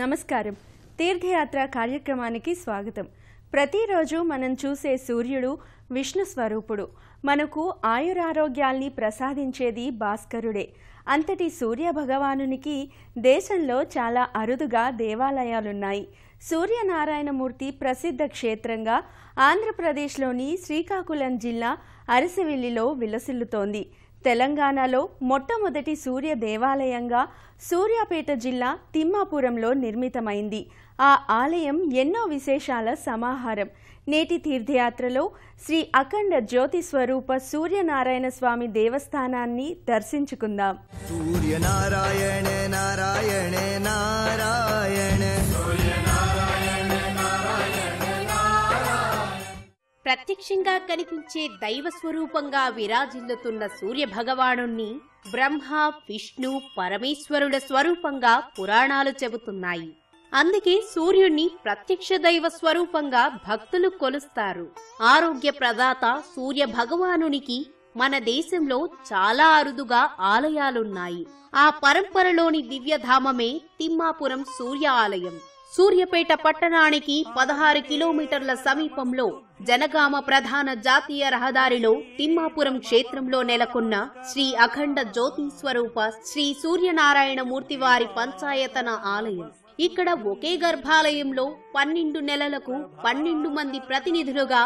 నమస్కారం. తీర్థయాత్ర కార్యక్రమానికి స్వాగతం. ప్రతిరోజు మనం చూసే సూర్యుడు విష్ణు స్వరూపుడు. మనకు ఆయురారోగ్యాల్ని ప్రసాదించేది భాస్కరుడే. అంతటి సూర్య భగవానునికి దేశంలో చాలా అరుదుగా దేవాలయాలున్నాయి. సూర్యనారాయణమూర్తి ప్రసిద్ధ క్షేత్రంగా ఆంధ్రప్రదేశ్లోని శ్రీకాకుళం జిల్లా అరసవిల్లిలో విలసిల్లుతోంది. తెలంగాణలో మొట్టమొదటి సూర్య దేవాలయంగా సూర్యాపేట జిల్లా తిమ్మాపురంలో నిర్మితమైంది. ఆ ఆలయం ఎన్నో విశేషాల సమాహారం. నేటి తీర్థయాత్రలో శ్రీ అఖండ జ్యోతి స్వరూప సూర్యనారాయణ స్వామి దేవస్థానాన్ని దర్శించుకుందాం. సూర్యనారాయణ నారాయణ నారాయణ ప్రత్యక్షంగా కనిపించే దైవ స్వరూపంగా విరాజిల్లుతున్న సూర్య భగవానుణ్ణి బ్రహ్మ, విష్ణు, పరమేశ్వరుల స్వరూపంగా పురాణాలు చెబుతున్నాయి. అందుకే సూర్యుణ్ణి ప్రత్యక్ష దైవ స్వరూపంగా భక్తులు కొలుస్తారు. ఆరోగ్య ప్రదాత సూర్య భగవానునికి మన దేశంలో చాలా అరుదుగా ఆలయాలున్నాయి. ఆ పరంపరలోని దివ్యధామమే తిమ్మాపురం సూర్య ఆలయం. సూర్యాపేట పట్టణానికి 16 కిలోమీటర్ల సమీపంలో జనగామ ప్రధాన జాతీయ రహదారిలో తిమ్మాపురం క్షేత్రంలో నెలకొన్న శ్రీ అఖండ జ్యోతి స్వరూప శ్రీ సూర్యనారాయణ మూర్తి వారి పంచాయతన ఆలయం. ఇక్కడ ఒకే గర్భాలయంలో 12 నెలలకు 12 మంది ప్రతినిధులుగా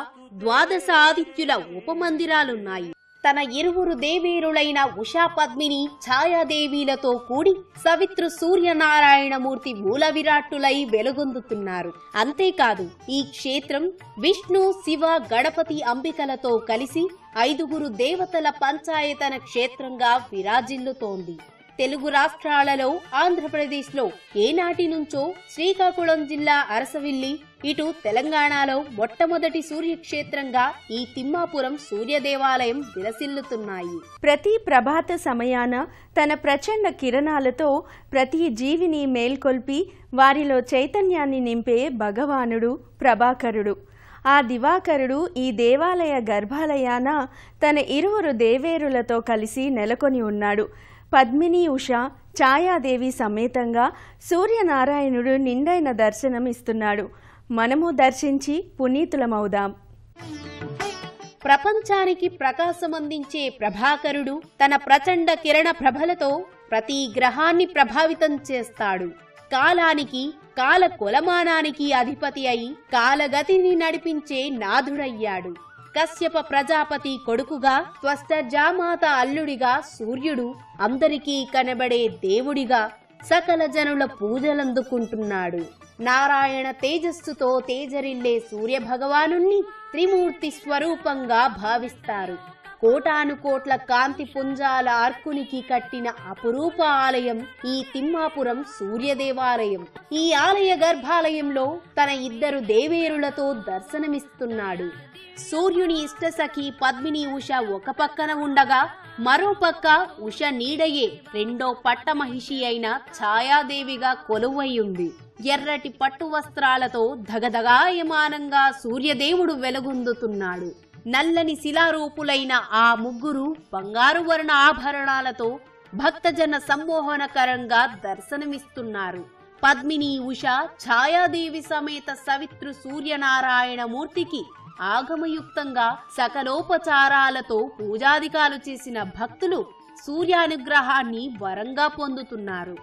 12 ఆదిత్యుల ఉపమందిరాలున్నాయి. తన ఇరువురు దేవేరులైన ఉషా పద్మిని, ఛాయాదేవీలతో కూడి సవిత్రు సూర్యనారాయణమూర్తి మూల విరాట్టులై వెలుగొందుతున్నారు. అంతేకాదు ఈ క్షేత్రం విష్ణు, శివ, గణపతి, అంబికలతో కలిసి 5 దేవతల పంచాయతన క్షేత్రంగా విరాజిల్లుతోంది. తెలుగు రాష్ట్రాలలో ఆంధ్రప్రదేశ్లో ఏనాటి నుంచో శ్రీకాకుళం జిల్లా అరసవిల్లి, ఇటు తెలంగాణలో మొట్టమొదటి సూర్యక్షేత్రంగా ఈ తిమ్మాపురం సూర్య దేవాలయం విలసిల్లుతున్నాయి. ప్రతి ప్రభాత సమయాన తన ప్రచండ కిరణాలతో ప్రతి జీవిని మేల్కొల్పి వారిలో చైతన్యాన్ని నింపే భగవానుడు ప్రభాకరుడు. ఆ దివాకరుడు ఈ దేవాలయ గర్భాలయాన తన ఇరువురు దేవేరులతో కలిసి నెలకొని ఉన్నాడు. పద్మిని, ఉష, ఛాయాదేవి సమేతంగా సూర్యనారాయణుడు నిండైన దర్శనం ఇస్తున్నాడు. మనము దర్శించి పునీతులమవుదాం. ప్రపంచానికి ప్రకాశమందించే ప్రభాకరుడు తన ప్రచండ కిరణ ప్రభలతో ప్రతి గ్రహాన్ని ప్రభావితం చేస్తాడు. కాలానికి, కాల కొలమానానికి అధిపతి అయి కాలగతిని నడిపించే నాథుడయ్యాడు. కశ్యప ప్రజాపతి కొడుకుగా, త్వష్టజామాత అల్లుడిగా సూర్యుడు అందరికీ కనబడే దేవుడిగా సకల జనుల పూజలందుకుంటున్నాడు. నారాయణ తేజస్సుతో తేజరిల్లే సూర్య భగవానుణ్ణి త్రిమూర్తి స్వరూపంగా భావిస్తారు. కోటానుకోట్ల కాంతి పుంజాల అర్కునికి కట్టిన అపురూప ఆలయం ఈ తిమ్మాపురం సూర్య దేవాలయం. ఈ ఆలయ గర్భాలయంలో తన 2 దేవేరులతో దర్శనమిస్తున్నాడు. సూర్యుని ఇష్టసఖి పద్మిని ఉష ఒక పక్కన ఉండగా, మరో పక్క ఉష నీడయే రెండో పట్టమహిషి అయిన ఛాయాదేవిగా కొలువయ్యుంది. ఎర్రటి పట్టు వస్త్రాలతో ధగధగాయమానంగా సూర్యదేవుడు వెలుగొందుతున్నాడు. నల్లని శిలారూపులైన ఆ ముగ్గురు బంగారు వర్ణ ఆభరణాలతో భక్తజన సమ్మోహనకరంగా దర్శనమిస్తున్నారు. పద్మిని ఉష, ఛాయాదేవి సమేత సవిత్రు సూర్యనారాయణ మూర్తికి ఆగమయుక్తంగా సకలోపచారాలతో పూజాధికాలు చేసిన భక్తులు సూర్యానుగ్రహాన్ని వరంగా పొందుతున్నారు.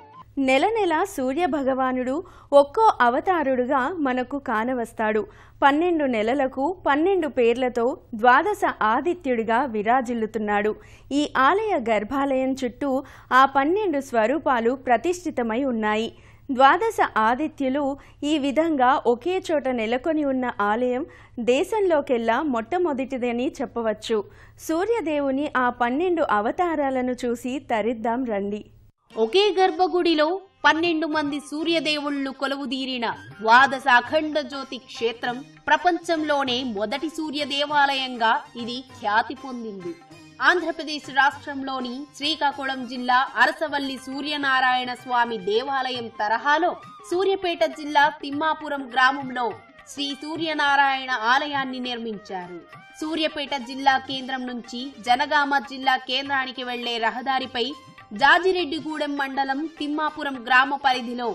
నెల నెల సూర్య భగవానుడు ఒక్కో అవతారుడుగా మనకు కానవస్తాడు. 12 నెలలకు 12 పేర్లతో 12 ఆదిత్యుడిగా విరాజిల్లుతున్నాడు. ఈ ఆలయ గర్భాలయం చుట్టూ ఆ 12 స్వరూపాలు ప్రతిష్ఠితమై ఉన్నాయి. 12 ఆదిత్యులు ఈ విధంగా ఒకే చోట నెలకొని ఉన్న ఆలయం దేశంలోకెల్లా మొట్టమొదటిదని చెప్పవచ్చు. సూర్యదేవుని ఆ 12 అవతారాలను చూసి తరిద్దాం రండి. ఒకే గర్భగుడిలో 12 మంది సూర్యదేవుళ్లు కొలువుదీరిన 12 అఖండ జ్యోతి క్షేత్రం ప్రపంచంలోనే మొదటి సూర్య దేవాలయంగా ఇది ఖ్యాతి పొందింది. ఆంధ్రప్రదేశ్ రాష్ట్రంలోని శ్రీకాకుళం జిల్లా అరసవల్లి సూర్యనారాయణ స్వామి దేవాలయం తరహాలో సూర్యాపేట జిల్లా తిమ్మాపురం గ్రామంలో శ్రీ సూర్యనారాయణ ఆలయాన్ని నిర్మించారు. సూర్యాపేట జిల్లా కేంద్రం నుంచి జనగామ జిల్లా కేంద్రానికి వెళ్లే రహదారిపై జాజిరెడ్డిగూడెం మండలం తిమ్మాపురం గ్రామ పరిధిలో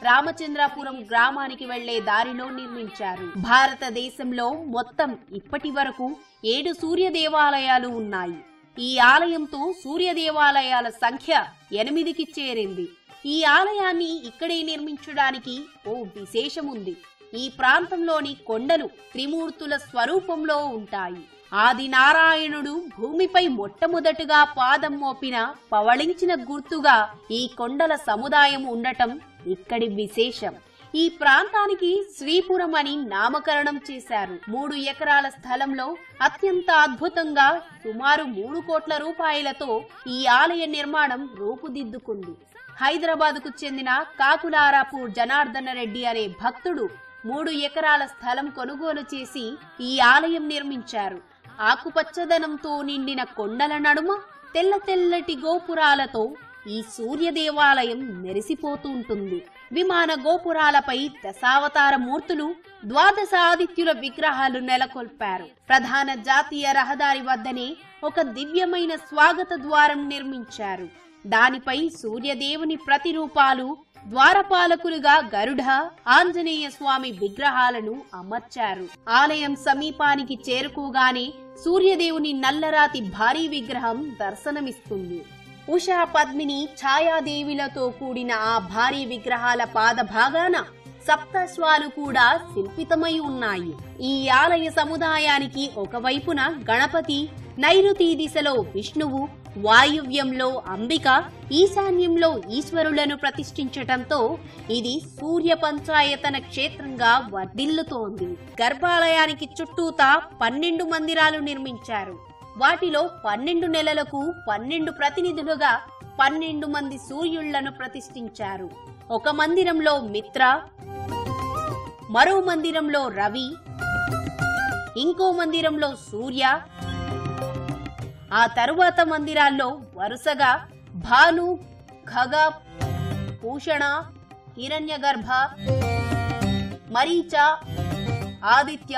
రామచంద్రాపురం గ్రామానికి వెళ్లే దారిలో నిర్మించారు. భారతదేశంలో మొత్తం ఇప్పటి వరకు 7 సూర్య దేవాలయాలు ఉన్నాయి. ఈ ఆలయంతో సూర్య దేవాలయాల సంఖ్య 8కి చేరింది. ఈ ఆలయాన్ని ఇక్కడే నిర్మించడానికి ఓ విశేషముంది. ఈ ప్రాంతంలోని కొండలు త్రిమూర్తుల స్వరూపంలో ఉంటాయి. ఆది నారాయణుడు భూమిపై మొట్టమొదటగా పాదం మోపిన పవళించిన గుర్తుగా ఈ కొండల సముదాయం ఉండటం ఇక్కడి విశేషం. ఈ ప్రాంతానికి శ్రీపురం అని నామకరణం చేశారు. 3 ఎకరాల స్థలంలో అత్యంత అద్భుతంగా సుమారు 3 కోట్ల రూపాయలతో ఈ ఆలయ నిర్మాణం రూపుదిద్దుకుంది. హైదరాబాద్కు చెందిన కాకులారాపూర్ జనార్దన రెడ్డి అనే భక్తుడు 3 ఎకరాల స్థలం కొనుగోలు చేసి ఈ ఆలయం నిర్మించారు. ఆకుపచ్చదనంతో నిండిన కొండల నడుమ తెల్ల తెల్లటి గోపురాలతో ఈ సూర్య దేవాలయం మెరిసిపోతూ ఉంటుంది. విమాన గోపురాలపై దశావతార మూర్తులు, 12 ఆదిత్యుల విగ్రహాలు నెలకొల్పారు. ప్రధాన జాతీయ రహదారి వద్దనే ఒక దివ్యమైన స్వాగత ద్వారం నిర్మించారు. దానిపై సూర్యదేవుని ప్రతిరూపాలు, ద్వారపాలకులుగా గరుడ, ఆంజనేయ స్వామి విగ్రహాలను అమర్చారు. ఆలయం సమీపానికి చేరుకోగానే సూర్యదేవుని నల్లరాతి భారీ విగ్రహం దర్శనమిస్తుంది. ఉషా, పద్మిని, ఛాయాదేవిలతో కూడిన ఆ భారీ విగ్రహాల పాదభాగాన సప్తశ్వాలు కూడా శిల్పితమై ఉన్నాయి. ఈ ఆలయ సముదాయానికి ఒకవైపున గణపతి, నైరుతి దిశలో విష్ణువు, వాయువ్యంలో అంబిక, ఈశాన్యంలో ఈశ్వరులను ప్రతిష్ఠించటంతో ఇది సూర్య పంచాయతన క్షేత్రంగా వర్ధిల్లుతోంది. గర్భాలయానికి చుట్టూతా 12 మందిరాలు నిర్మించారు. వాటిలో 12 నెలలకు 12 ప్రతినిధులుగా 12 మంది సూర్యుళ్లను ప్రతిష్ఠించారు. ఒక మందిరంలో మిత్ర, మరో మందిరంలో రవి, ఇంకో మందిరంలో సూర్య, ఆ తరువాత మందిరాల్లో వరుసగా భాను, ఖగ, భూషణ, హిరణ్యగర్భ, మరీచ, ఆదిత్య,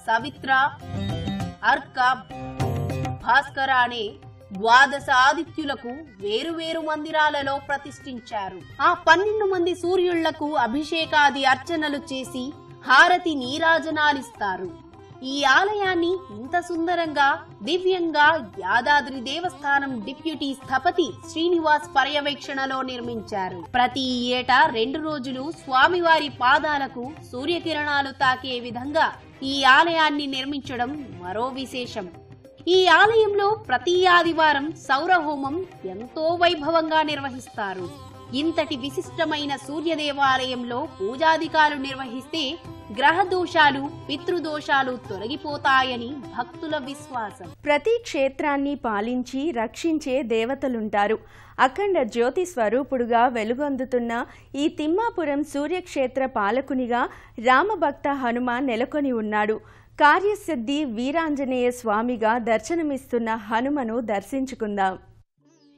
సవిత్ర, అర్క, భాస్కర అనే 12 ఆదిత్యులకు వేరువేరు మందిరాలలో ప్రతిష్ఠించారు. ఆ 12 మంది సూర్యుళ్లకు అభిషేకాది అర్చనలు చేసి హారతి నీరాజనాలిస్తారు. ఈ ఆలయాన్ని ఇంత సుందరంగా, దివ్యంగా యాదాద్రి దేవస్థానం డిప్యూటీ స్థపతి శ్రీనివాస్ పర్యవేక్షణలో నిర్మించారు. ప్రతి ఏటా 2 రోజులు స్వామివారి పాదాలకు సూర్యకిరణాలు తాకే విధంగా ఈ ఆలయాన్ని నిర్మించడం మరో విశేషం. ఈ ఆలయంలో ప్రతి ఆదివారం సౌరహోమం ఎంతో వైభవంగా నిర్వహిస్తారు. ఇంతటి విశిష్టమైన సూర్య దేవాలయంలో పూజాధికాలు నిర్వహిస్తే గ్రహ దోషాలు, పితృదోషాలు తొలగిపోతాయని భక్తుల విశ్వాసం. ప్రతి క్షేత్రాన్ని పాలించి రక్షించే దేవతలుంటారు. అఖండ జ్యోతి స్వరూపుడుగా వెలుగొందుతున్న ఈ తిమ్మాపురం సూర్యక్షేత్ర పాలకునిగా రామభక్త హనుమ నెలకొని ఉన్నాడు. కార్యసిద్ధి వీరాంజనేయ స్వామిగా దర్శనమిస్తున్న హనుమను దర్శించుకుందాం.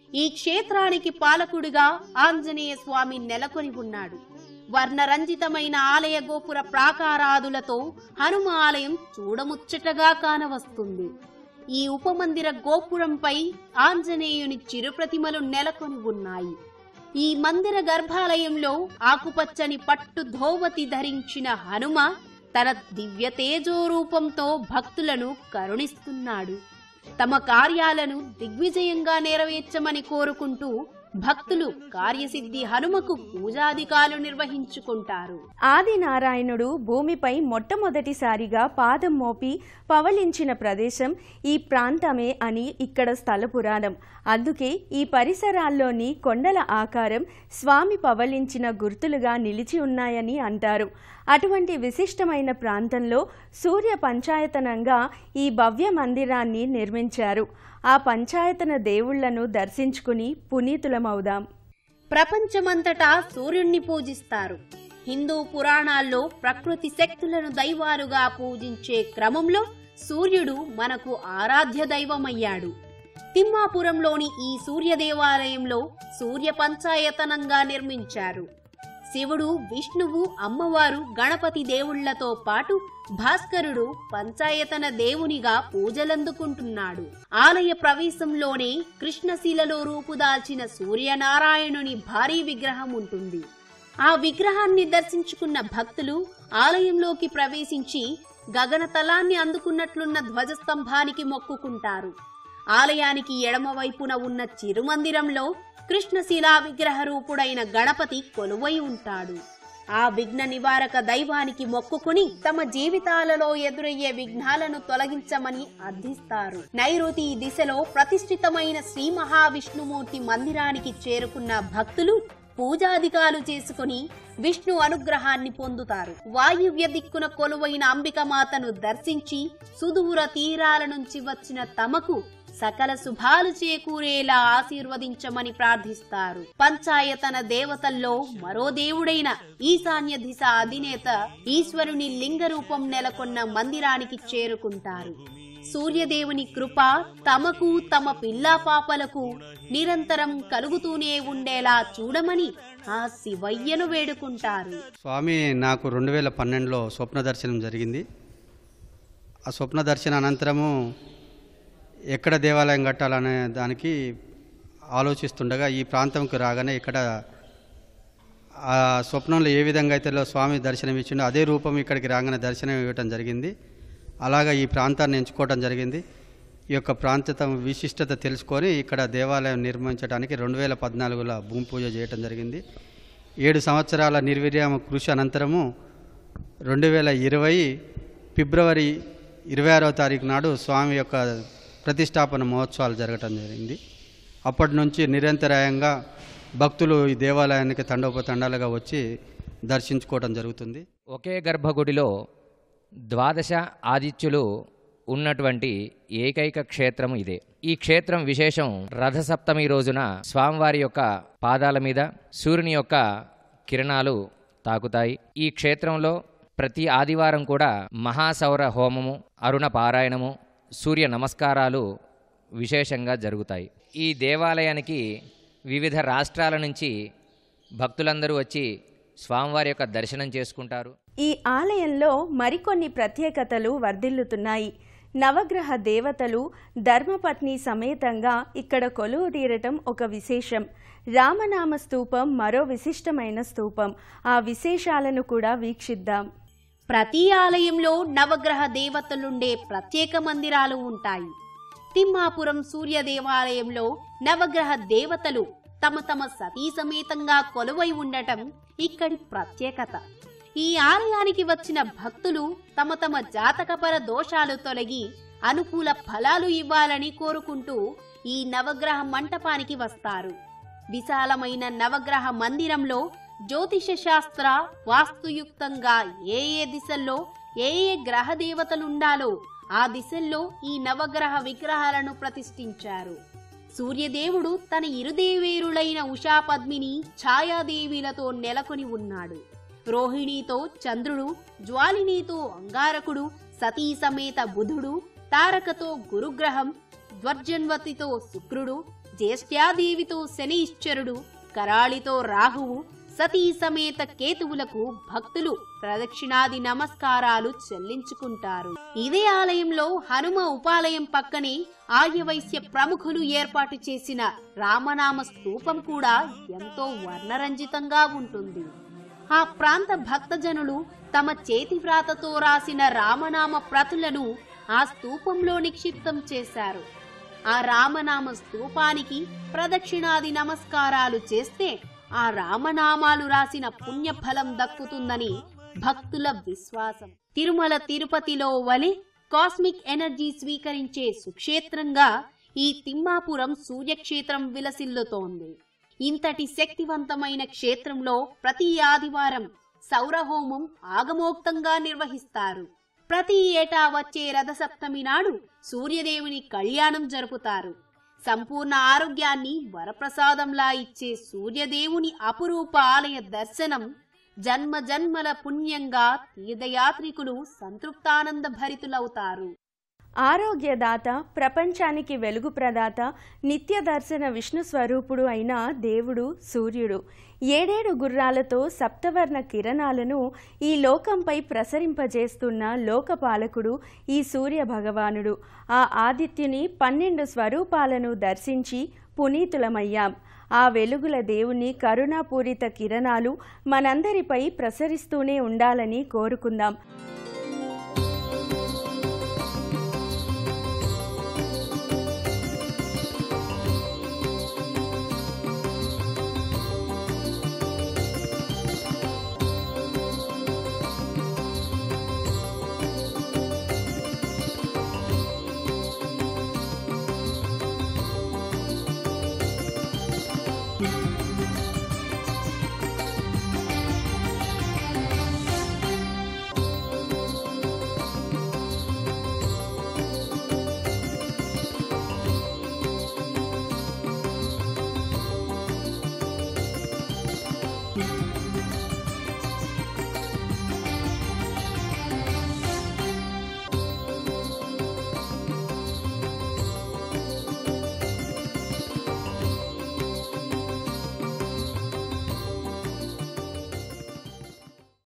ఈ క్షేత్రానికి పాలకుడిగా ఆంజనేయ స్వామి నెలకొని ఉన్నాడు. వర్ణరంజితమైన ఆలయ గోపుర ప్రాకారాదులతో హనుమ ఆలయం చూడముచ్చటగా కానవస్తుంది. ఈ ఉపమందిర గోపురంపై ఆంజనేయుని చిరుప్రతిమలు నెలకొని ఉన్నాయి. ఈ మందిర గర్భాలయంలో ఆకుపచ్చని పట్టు ధోవతి ధరించిన హనుమ తన దివ్య తేజో రూపంతో భక్తులను కరుణిస్తున్నాడు. తమ కార్యాలను దిగ్విజయంగా నెరవేర్చమని కోరుకుంటూ భక్తులు కార్యసిద్ధి హనుమకు పూజాధికాలు నిర్వహించుకుంటారు. ఆది నారాయణుడు భూమిపై మొట్టమొదటిసారిగా పాదం మోపి పవళించిన ప్రదేశం ఈ ప్రాంతమే అని ఇక్కడ స్థల పురాణం. అందుకే ఈ పరిసరాల్లోని కొండల ఆకారం స్వామి పవళించిన గుర్తులుగా నిలిచి ఉన్నాయని అంటారు. అటువంటి విశిష్టమైన ప్రాంతంలో సూర్య పంచాయతనంగా ఈ భవ్య మందిరాన్ని నిర్మించారు. ఆ పంచాయతన దేవుళ్లను దర్శించుకుని పునీతులమవుదాం. ప్రపంచమంతటా సూర్యుణ్ణి పూజిస్తారు. హిందూ పురాణాల్లో ప్రకృతి శక్తులను దైవాలుగా పూజించే క్రమంలో సూర్యుడు మనకు ఆరాధ్య దైవమయ్యాడు. తిమ్మాపురంలోని ఈ సూర్య దేవాలయంలో సూర్య పంచాయతనంగా నిర్మించారు. శివుడు, విష్ణువు, అమ్మవారు, గణపతి దేవుళ్లతో పాటు భాస్కరుడు పంచాయతన దేవునిగా పూజలందుకుంటున్నాడు. ఆలయ ప్రవేశంలోనే కృష్ణశిలలో రూపుదాల్చిన సూర్యనారాయణుని భారీ విగ్రహం ఉంటుంది. ఆ విగ్రహాన్ని దర్శించుకున్న భక్తులు ఆలయంలోకి ప్రవేశించి గగనతలాన్ని అందుకున్నట్లున్న ధ్వజస్తంభానికి మొక్కుకుంటారు. ఆలయానికి ఎడమవైపున ఉన్న చిరుమందిరంలో కృష్ణశిలా విగ్రహ రూపుడైన గణపతి కొలువై ఉంటాడు. ఆ విఘ్న నివారక దైవానికి మొక్కుకుని తమ జీవితాలలో ఎదురయ్యే విఘ్నాలను తొలగించమని అర్థిస్తారు. నైరుతి దిశలో ప్రతిష్ఠితమైన శ్రీ మహావిష్ణుమూర్తి మందిరానికి చేరుకున్న భక్తులు పూజాధికాలు చేసుకుని విష్ణు అనుగ్రహాన్ని పొందుతారు. వాయువ్య దిక్కున కొలువైన అంబికమాతను దర్శించి సుదూర తీరాల నుంచి వచ్చిన తమకు సకల శుభాలు చేకూరేలా ఆశీర్వదించమని ప్రార్థిస్తారు. పంచాయతన దేవతల్లో మరో దేవుడైన ఈశాన్య దిశ అధినేత ఈశ్వరుని లింగ రూపం నెలకొన్న మందిరానికి చేరుకుంటారు. సూర్యదేవుని కృప తమకు తమ పిల్లా పాపలకు నిరంతరం కలుగుతూనే ఉండేలా చూడమని ఆ శివయ్యను వేడుకుంటారు. స్వామి నాకు 2012లో స్వప్న దర్శనం జరిగింది. ఆ స్వప్న దర్శన అనంతరము ఎక్కడ దేవాలయం కట్టాలనే దానికి ఆలోచిస్తుండగా ఈ ప్రాంతంకి రాగానే ఇక్కడ ఆ స్వప్నంలో ఏ విధంగా అయితే స్వామి దర్శనం ఇచ్చిండో అదే రూపం ఇక్కడికి రాగానే దర్శనం ఇవ్వటం జరిగింది. అలాగా ఈ ప్రాంతాన్ని ఎంచుకోవడం జరిగింది. ఈ యొక్క ప్రాంత విశిష్టత తెలుసుకొని ఇక్కడ దేవాలయం నిర్మించడానికి 2014లో భూమి పూజ చేయటం జరిగింది. 7 సంవత్సరాల నిర్విరామ కృషి అనంతరము 2020 ఫిబ్రవరి 26వ తారీఖు నాడు స్వామి యొక్క ప్రతిష్టాపన మహోత్సవాలు జరగటం జరిగింది. అప్పటి నుంచి నిరంతరాయంగా భక్తులు ఈ దేవాలయానికి తండోపతండాలుగా వచ్చి దర్శించుకోవడం జరుగుతుంది. ఒకే గర్భగుడిలో 12 ఆదిత్యులు ఉన్నటువంటి ఏకైక క్షేత్రం ఇదే. ఈ క్షేత్రం విశేషం రథసప్తమి రోజున స్వామివారి యొక్క పాదాల మీద సూర్యుని యొక్క కిరణాలు తాకుతాయి. ఈ క్షేత్రంలో ప్రతి ఆదివారం కూడా మహాసౌర హోమము, అరుణ పారాయణము, సూర్య నమస్కారాలు విశేషంగా జరుగుతాయి. ఈ దేవాలయానికి వివిధ రాష్ట్రాల నుంచి భక్తులందరూ వచ్చి స్వామివారి యొక్క దర్శనం చేసుకుంటారు. ఈ ఆలయంలో మరికొన్ని ప్రత్యేకతలు వర్ధిల్లుతున్నాయి. నవగ్రహ దేవతలు ధర్మపత్ని సమేతంగా ఇక్కడ కొలువు తీరటం ఒక విశేషం. రామనామ స్తూపం మరో విశిష్టమైన స్తూపం. ఆ విశేషాలను కూడా వీక్షిద్దాం. ప్రతి ఆలయంలో నవగ్రహ దేవతలుండే ప్రత్యేక మందిరాలు ఉంటాయి. తిమ్మాపురం సూర్య దేవాలయంలో నవగ్రహ దేవతలు తమ తమ సతీ సమేతంగా కొలువై ఉండటం ఇక్కడి ప్రత్యేకత. ఈ ఆలయానికి వచ్చిన భక్తులు తమ తమ జాతకపర దోషాలు తొలగి అనుకూల ఫలాలు ఇవ్వాలని కోరుకుంటూ ఈ నవగ్రహ మంటపానికి వస్తారు. విశాలమైన నవగ్రహ మందిరంలో జ్యోతిష శాస్త్ర వాస్తుయుక్తంగా ఏ దిశల్లో ఏ గ్రహ దేవతలుండాలో ఆ దిశల్లో ఈ నవగ్రహ విగ్రహాలను ప్రతిష్ఠించారు. సూర్యదేవుడు తన ఇరుదేవేరులైన ఉషాపద్మిని ఛాయాదేవిలతో నెలకొని ఉన్నాడు. రోహిణితో చంద్రుడు, జ్వాలినితో అంగారకుడు, సతీ సమేత బుధుడు, తారకతో గురుగ్రహం, ధ్వర్జన్వతితో శుక్రుడు, జ్యేష్ఠ్యాదేవితో శనీశ్వరుడు, కరాళితో రాహువు, సతీ సమేత కేతువులకు భక్తులు ప్రదక్షిణాది నమస్కారాలు చెల్లించుకుంటారు. ఇదే ఆలయంలో హనుమ ఉపాలయం పక్కనే ఆర్యవైశ్య ప్రముఖులు ఏర్పాటు చేసిన రామనామ స్తూపం కూడా ఎంతో వర్ణరంజితంగా ఉంటుంది. ఆ ప్రాంత భక్తజనులు తమ చేతి వ్రాతతో రాసిన రామనామ ప్రతులను ఆ స్తూపంలో నిక్షిప్తం చేశారు. ఆ రామనామ స్తూపానికి ప్రదక్షిణాది నమస్కారాలు చేస్తే ఆ రామనామాలు రాసిన పుణ్యఫలం దక్కుతుందని భక్తుల విశ్వాసం. తిరుమల తిరుపతిలో వలె కాస్మిక్ ఎనర్జీ స్వీకరించే సుక్షేత్రంగా ఈ తిమ్మాపురం సూర్యక్షేత్రం విలసిల్లుతోంది. ఇంతటి శక్తివంతమైన క్షేత్రంలో ప్రతి ఆదివారం సౌరహోమం ఆగమోక్తంగా నిర్వహిస్తారు. ప్రతి ఏటా వచ్చే రథసప్తమి నాడు సూర్యదేవుని కళ్యాణం జరుపుతారు. సంపూర్ణ ఆరోగ్యాన్ని వరప్రసాదంలా ఇచ్చే సూర్యదేవుని అపురూప ఆలయ దర్శనం జన్మ జన్మల పుణ్యంగా తీర్థయాత్రికులు సంతృప్తానంద భరితులవుతారు. ఆరోగ్యదాత, ప్రపంచానికి వెలుగు ప్రదాత, నిత్య దర్శన విష్ణు స్వరూపుడు అయిన దేవుడు సూర్యుడు 7 గుర్రాలతో సప్తవర్ణ కిరణాలను ఈ లోకంపై ప్రసరింపజేస్తున్న లోకపాలకుడు ఈ సూర్య భగవానుడు. ఆ ఆదిత్యుని 12 స్వరూపాలను దర్శించి పునీతులమయ్యాం. ఆ వెలుగుల దేవుని కరుణాపూరిత కిరణాలు మనందరిపై ప్రసరిస్తూనే ఉండాలని కోరుకుందాం.